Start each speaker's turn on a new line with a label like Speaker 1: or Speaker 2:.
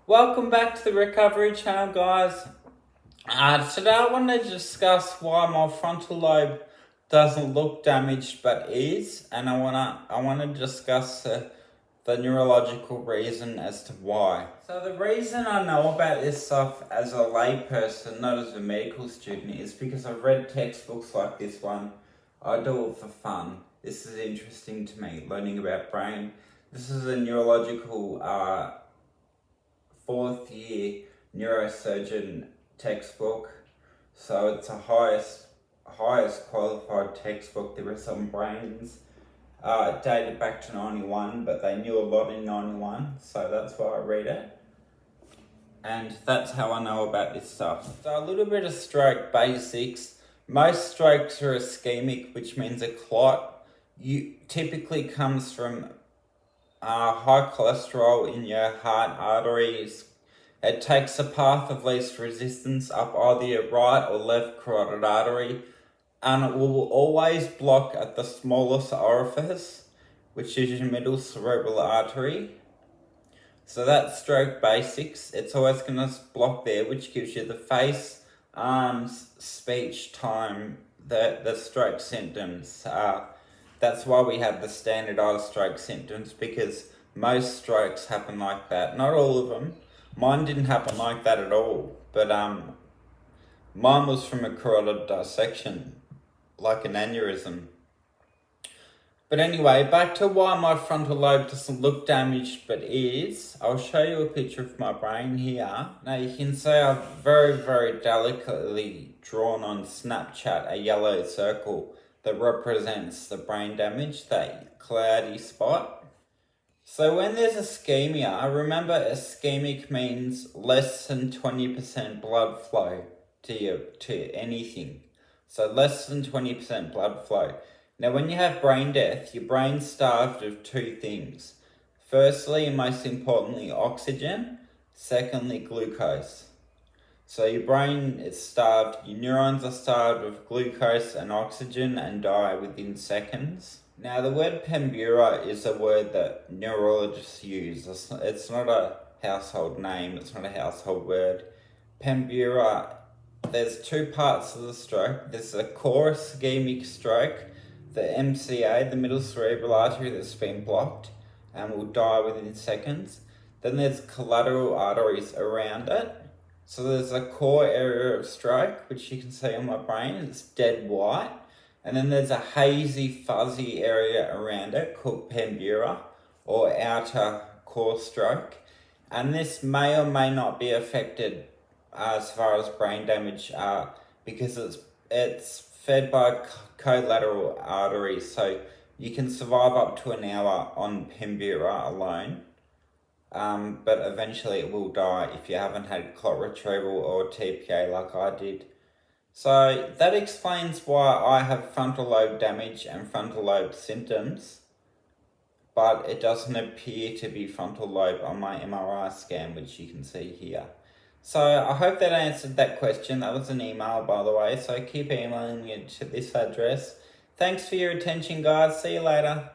Speaker 1: Welcome back to the Recovery Channel, guys. Today I want to discuss why my frontal lobe doesn't look damaged but is, and I want to discuss the neurological reason as to why. So the reason I know about this stuff as a layperson, not as a medical student, is because I've read textbooks like this one. I do it for fun. This is interesting to me, learning about brain. This is a neurological fourth year neurosurgeon textbook, so it's the highest qualified textbook there is on brains. Dated back to 91, but they knew a lot in 91, so that's why I read it. And that's how I know about this stuff. So a little bit of stroke basics. Most strokes are ischemic, which means a clot typically comes from high cholesterol in your heart arteries. It takes a path of least resistance up either your right or left carotid artery, and it will always block at the smallest orifice, which is your middle cerebral artery. So that's stroke basics. It's always going to block there, which gives you the face, arms, speech, time, the stroke symptoms. That's why we have the standardized stroke symptoms, because most strokes happen like that. Not all of them. Mine didn't happen like that at all, but mine was from a carotid dissection, like an aneurysm. But anyway, back to why my frontal lobe doesn't look damaged but is. I'll show you a picture of my brain here. Now you can see I've very, very delicately drawn on Snapchat a yellow circle that represents the brain damage, that cloudy spot. So when there's ischemia, remember ischemic means less than 20% blood flow to anything. So less than 20% blood flow. Now when you have brain death, your brain's starved of two things. Firstly, and most importantly, oxygen. Secondly, glucose. So your brain is starved, your neurons are starved of glucose and oxygen and die within seconds. Now the word pembura is a word that neurologists use. It's not a household name, it's not a household word. Pembura, there's two parts of the stroke. There's a core ischemic stroke, the MCA, the middle cerebral artery that's been blocked and will die within seconds. Then there's collateral arteries around it. So there's a core area of stroke, which you can see on my brain, it's dead white. And then there's a hazy, fuzzy area around it called pembura, or outer core stroke. And this may or may not be affected as far as brain damage, because it's fed by collateral arteries. So you can survive up to an hour on pembura alone. But eventually it will die if you haven't had clot retrieval or TPA like I did. So that explains why I have frontal lobe damage and frontal lobe symptoms, but it doesn't appear to be frontal lobe on my MRI scan, which you can see here. So I hope that answered that question. That was an email, by the way, so keep emailing it to this address. Thanks for your attention, guys. See you later.